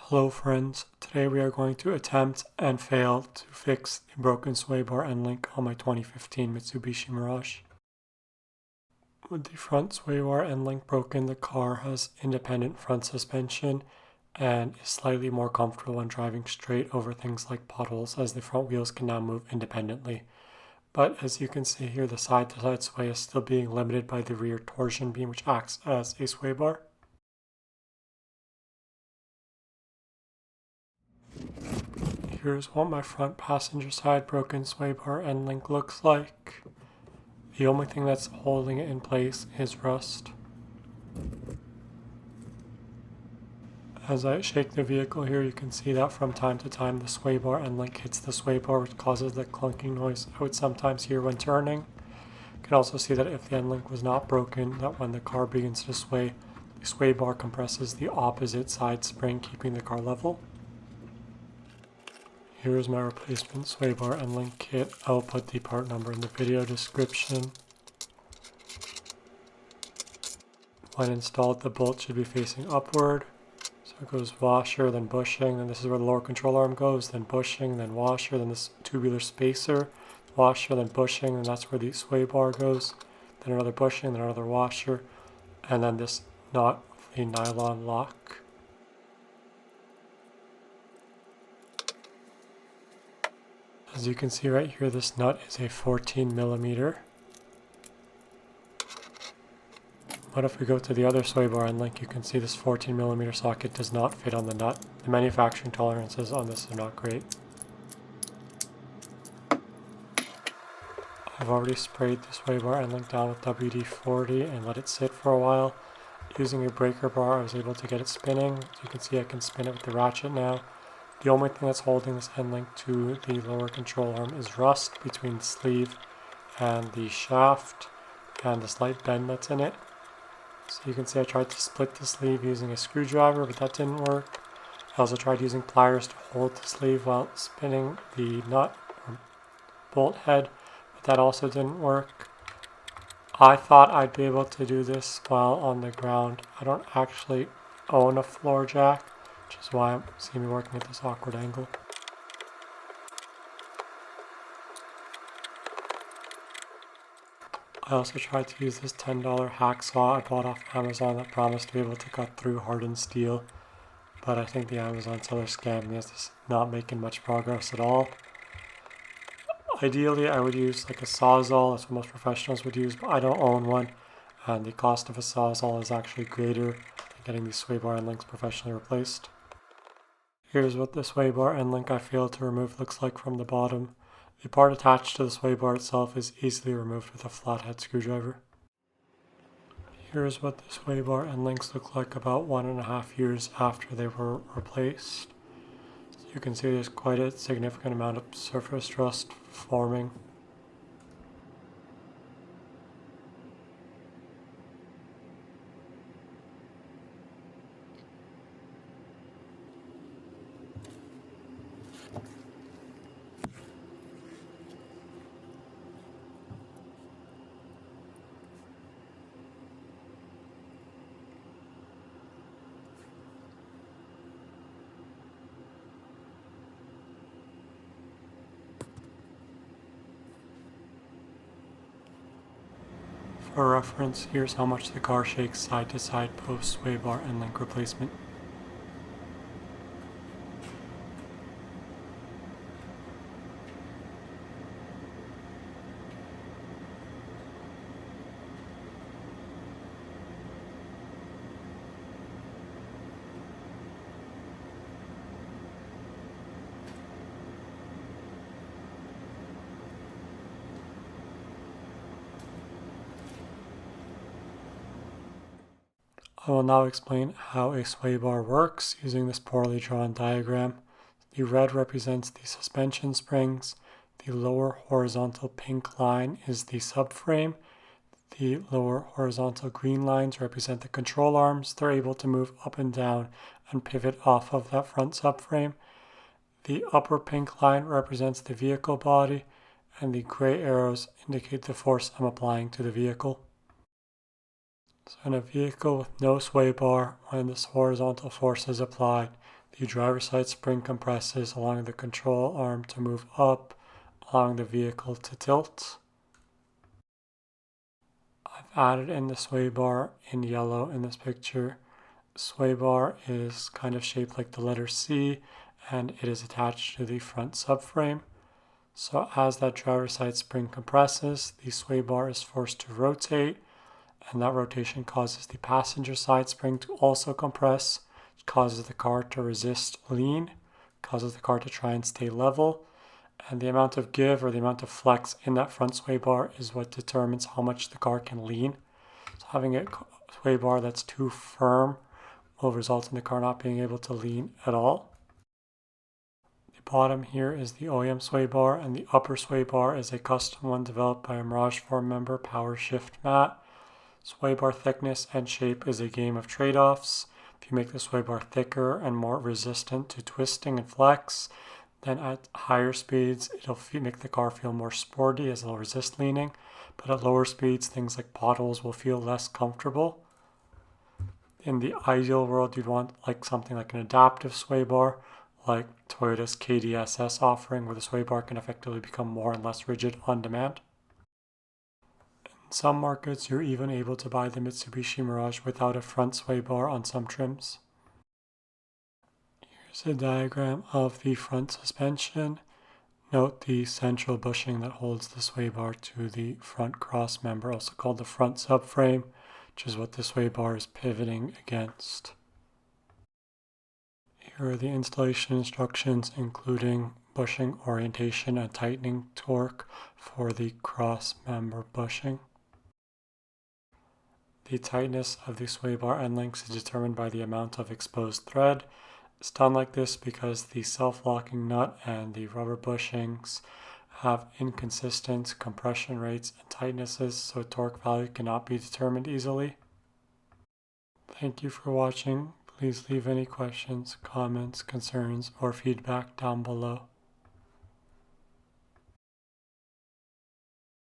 Hello friends, today we are going to attempt and fail to fix the broken sway bar end link on my 2015 Mitsubishi Mirage. With the front sway bar end link broken, the car has independent front suspension and is slightly more comfortable when driving straight over things like potholes, as the front wheels can now move independently. But as you can see here, the side-to-side sway is still being limited by the rear torsion beam, which acts as a sway bar. Here's what my front passenger side broken sway bar end link looks like. The only thing that's holding it in place is rust. As I shake the vehicle here, you can see that from time to time the sway bar end link hits the sway bar, which causes the clunking noise I would sometimes hear when turning. You can also see that if the end link was not broken, that when the car begins to sway, the sway bar compresses the opposite side spring, keeping the car level. Here is my replacement sway bar end link kit. I'll put the part number in the video description. When installed, the bolt should be facing upward. So it goes washer, then bushing, then this is where the lower control arm goes, then bushing, then washer, then this tubular spacer, washer, then bushing, and that's where the sway bar goes, then another bushing, then another washer, and then this knot of the nylon lock. As you can see right here, this nut is a 14 millimeter. But if we go to the other sway bar end link, you can see this 14 millimeter socket does not fit on the nut. The manufacturing tolerances on this are not great. I've already sprayed the sway bar end link down with WD-40 and let it sit for a while. Using a breaker bar, I was able to get it spinning. As you can see, I can spin it with the ratchet now. The only thing that's holding this end link to the lower control arm is rust between the sleeve and the shaft and the slight bend that's in it. So you can see I tried to split the sleeve using a screwdriver, but that didn't work. I also tried using pliers to hold the sleeve while spinning the nut or bolt head, but that also didn't work. I thought I'd be able to do this while on the ground. I don't actually own a floor jack, which is why you see me working at this awkward angle. I also tried to use this $10 hacksaw I bought off Amazon that promised to be able to cut through hardened steel, but I think the Amazon seller scammed me, as this is not making much progress at all. Ideally, I would use like a Sawzall, that's what most professionals would use, but I don't own one, and the cost of a Sawzall is actually greater than getting these sway bar end links professionally replaced. Here's what the sway bar end link I failed to remove looks like from the bottom. The part attached to the sway bar itself is easily removed with a flathead screwdriver. Here's what the sway bar end links look like about 1.5 years after they were replaced. So you can see there's quite a significant amount of surface rust forming. For reference, here's how much the car shakes side to side post sway bar end link replacement. I will now explain how a sway bar works using this poorly drawn diagram. The red represents the suspension springs, the lower horizontal pink line is the subframe, the lower horizontal green lines represent the control arms. They're able to move up and down and pivot off of that front subframe. The upper pink line represents the vehicle body, and the gray arrows indicate the force I'm applying to the vehicle. So in a vehicle with no sway bar, when this horizontal force is applied, The driver's side spring compresses along the control arm to move up, allowing the vehicle to tilt. I've added in the sway bar in yellow in this picture. The sway bar is kind of shaped like the letter C, and it is attached to the front subframe. So as that driver's side spring compresses, the sway bar is forced to rotate, and that rotation causes the passenger side spring to also compress, which causes the car to resist lean, causes the car to try and stay level, and the amount of give or the amount of flex in that front sway bar is what determines how much the car can lean. So having a sway bar that's too firm will result in the car not being able to lean at all. The bottom here is the OEM sway bar, and the upper sway bar is a custom one developed by a Mirage Forum member, Power Shift Matt. Sway bar thickness and shape is a game of trade-offs. If you make the sway bar thicker and more resistant to twisting and flex, then at higher speeds it'll make the car feel more sporty as it'll resist leaning, but at lower speeds things like potholes will feel less comfortable. In the ideal world, you'd want something like an adaptive sway bar, like Toyota's KDSS offering, where the sway bar can effectively become more and less rigid on demand. In some markets, you're even able to buy the Mitsubishi Mirage without a front sway bar on some trims. Here's a diagram of the front suspension. Note the central bushing that holds the sway bar to the front cross member, also called the front subframe, which is what the sway bar is pivoting against. Here are the installation instructions, including bushing orientation and tightening torque for the cross member bushing. The tightness of the sway bar end links is determined by the amount of exposed thread. It's done like this because the self-locking nut and the rubber bushings have inconsistent compression rates and tightnesses, so torque value cannot be determined easily. Thank you for watching. Please leave any questions, comments, concerns, or feedback down below.